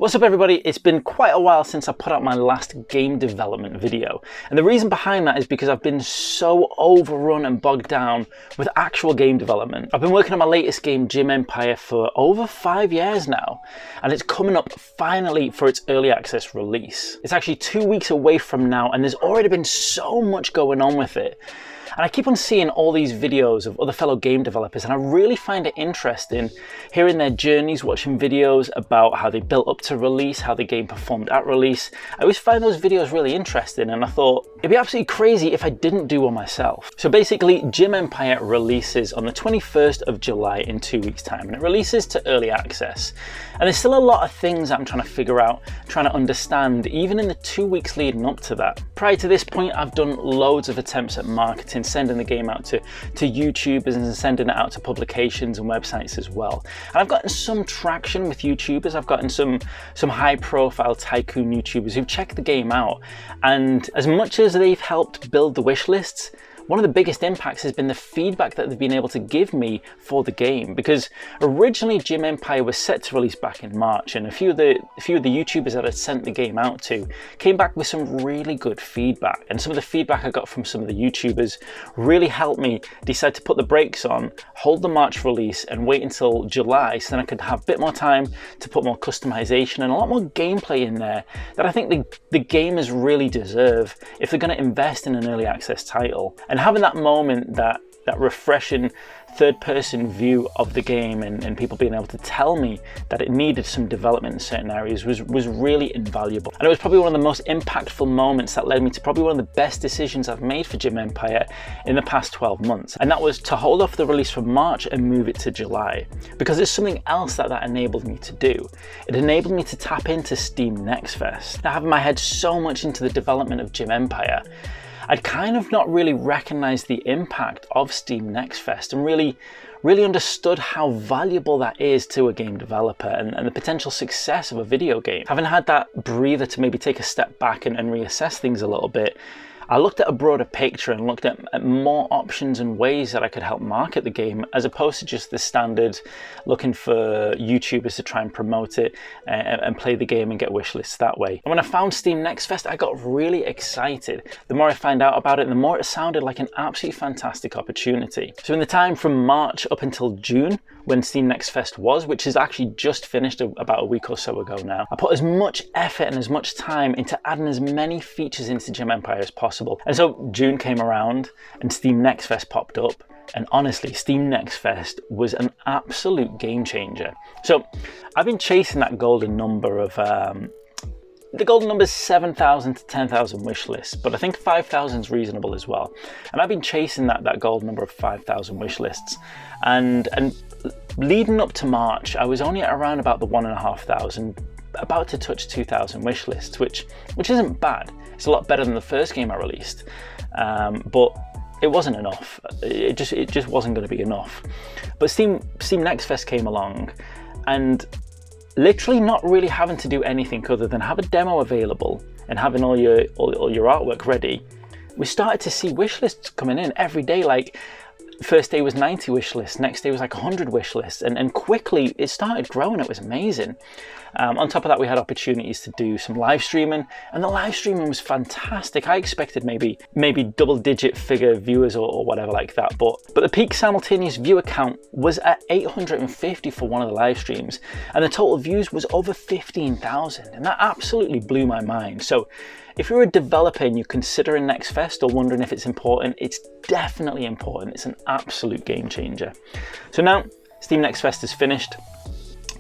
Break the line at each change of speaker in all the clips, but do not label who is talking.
What's up everybody, it's been quite a while since I put out my last game development video, and the reason behind that is because I've been so overrun and bogged down with actual game development. I've been working on my latest game, Gym Empire, for over 5 years now, and it's coming up finally for its early access release. It's actually 2 weeks away from now, and there's already been so much going on with it. And I keep on seeing all these videos of other fellow game developers, and I really find it interesting hearing their journeys, watching videos about how they built up to release, how the game performed at release. I always find those videos really interesting, and I thought it'd be absolutely crazy if I didn't do one myself. So basically, Gym Empire releases on the 21st of July in 2 weeks' time, and it releases to early access. And there's still a lot of things that I'm trying to figure out, trying to understand, even in the 2 weeks leading up to that. Prior to this point, I've done loads of attempts at marketing, sending the game out to YouTubers and sending it out to publications and websites as well. And I've gotten some traction with YouTubers. I've gotten some high profile tycoon YouTubers who've checked the game out. And as much as they've helped build the wish lists, one of the biggest impacts has been the feedback that they've been able to give me for the game, because originally Gym Empire was set to release back in March, and a few of the YouTubers that I'd sent the game out to came back with some really good feedback. And some of the feedback I got from some of the YouTubers really helped me decide to put the brakes on, hold the March release, and wait until July so then I could have a bit more time to put more customization and a lot more gameplay in there that I think the gamers really deserve if they're going to invest in an early access title. And having that moment, that refreshing third-person view of the game and people being able to tell me that it needed some development in certain areas was really invaluable. And it was probably one of the most impactful moments that led me to probably one of the best decisions I've made for Gym Empire in the past 12 months. And that was to hold off the release from March and move it to July. Because there's something else that enabled me to do. It enabled me to tap into Steam Next Fest. Now, having my head so much into the development of Gym Empire, I'd kind of not really recognized the impact of Steam Next Fest and really understood how valuable that is to a game developer and the potential success of a video game. Having had that breather to maybe take a step back and reassess things a little bit, I looked at a broader picture and looked at more options and ways that I could help market the game, as opposed to just the standard looking for YouTubers to try and promote it and play the game and get wish lists that way. And when I found Steam Next Fest, I got really excited. The more I found out about it, the more it sounded like an absolutely fantastic opportunity. So in the time from March up until June, when Steam Next Fest was, which is actually just finished about a week or so ago now, I put as much effort and as much time into adding as many features into Gym Empire as possible. And so June came around and Steam Next Fest popped up, and honestly, Steam Next Fest was an absolute game changer. So I've been chasing that golden number of the golden number is 7,000 to 10,000 wish lists, but I think 5,000 is reasonable as well. And I've been chasing that golden number of 5,000 wish lists, and leading up to March, I was only at around about the 1,500, about to touch 2,000 wish lists, which isn't bad. It's a lot better than the first game I released, but it wasn't enough. It just wasn't going to be enough. But Steam Next Fest came along, and literally not really having to do anything other than have a demo available and having all your artwork ready, we started to see wish lists coming in every day. Like, first day was 90 wish lists, next day was like 100 wish lists, and quickly it started growing. It was amazing. On top of that, we had opportunities to do some live streaming, and the live streaming was fantastic. I expected maybe double-digit figure viewers or whatever like that, but the peak simultaneous viewer count was at 850 for one of the live streams, and the total views was over 15,000, and that absolutely blew my mind. So if you're a developer and you're considering Next Fest or wondering if it's important, it's definitely important. It's an absolute game changer. So now Steam Next Fest is finished.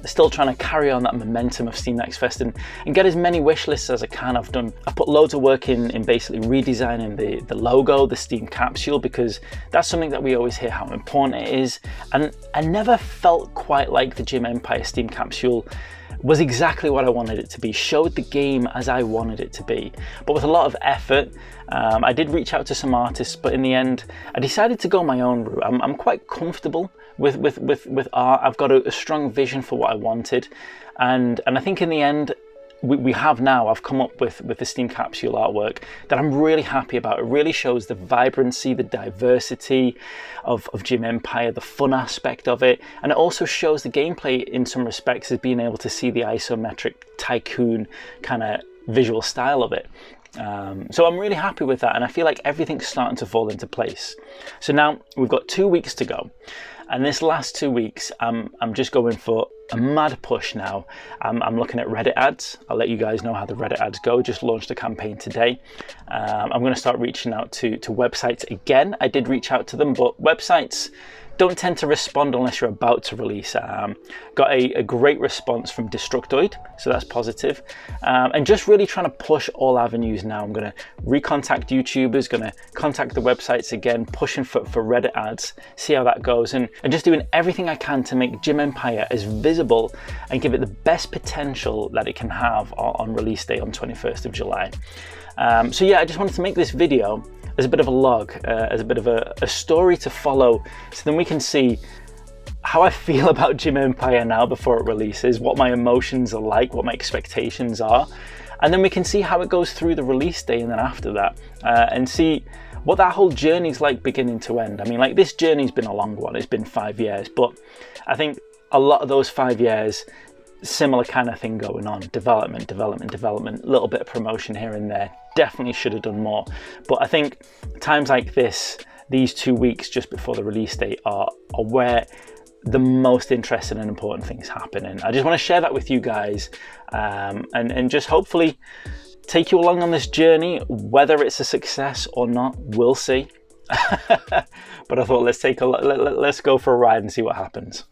Still trying to carry on that momentum of Steam Next Fest and get as many wish lists as I can. I've put loads of work in basically redesigning the logo, the Steam capsule, because that's something that we always hear how important it is. And I never felt quite like the Gym Empire Steam capsule was exactly what I wanted it to be, showed the game as I wanted it to be. But with a lot of effort, I did reach out to some artists, but in the end, I decided to go my own route. I'm quite comfortable with art. I've got a strong vision for what I wanted, and I think in the end, we have now, I've come up with the Steam Capsule artwork that I'm really happy about. It really shows the vibrancy, the diversity of Gym Empire, the fun aspect of it, and it also shows the gameplay in some respects as being able to see the isometric tycoon kind of visual style of it. So I'm really happy with that, and I feel like everything's starting to fall into place. So now we've got 2 weeks to go, and this last 2 weeks I'm just going for a mad push now. I'm looking at Reddit ads. I'll let you guys know how the Reddit ads go. Just launched a campaign today. I'm going to start reaching out to websites again. I did reach out to them, but websites don't tend to respond unless you're about to release. Got a great response from Destructoid, so that's positive. And just really trying to push all avenues now. I'm going to recontact YouTubers, going to contact the websites again, pushing for Reddit ads, see how that goes, and just doing everything I can to make Gym Empire as visible and give it the best potential that it can have on release day on 21st of July. So yeah, I just wanted to make this video as a bit of a log, as a bit of a story to follow, so then we can see how I feel about Gym Empire now before it releases, what my emotions are like, what my expectations are, and then we can see how it goes through the release day and then after that, and see what that whole journey's like beginning to end. I mean, like, this journey's been a long one. It's been 5 years, but I think a lot of those 5 years, similar kind of thing going on. Development, little bit of promotion here and there. Definitely should have done more. But I think times like this, these 2 weeks just before the release date are where the most interesting and important things happen. And I just want to share that with you guys, and just hopefully take you along on this journey. Whether it's a success or not, we'll see. But I thought let's go for a ride and see what happens.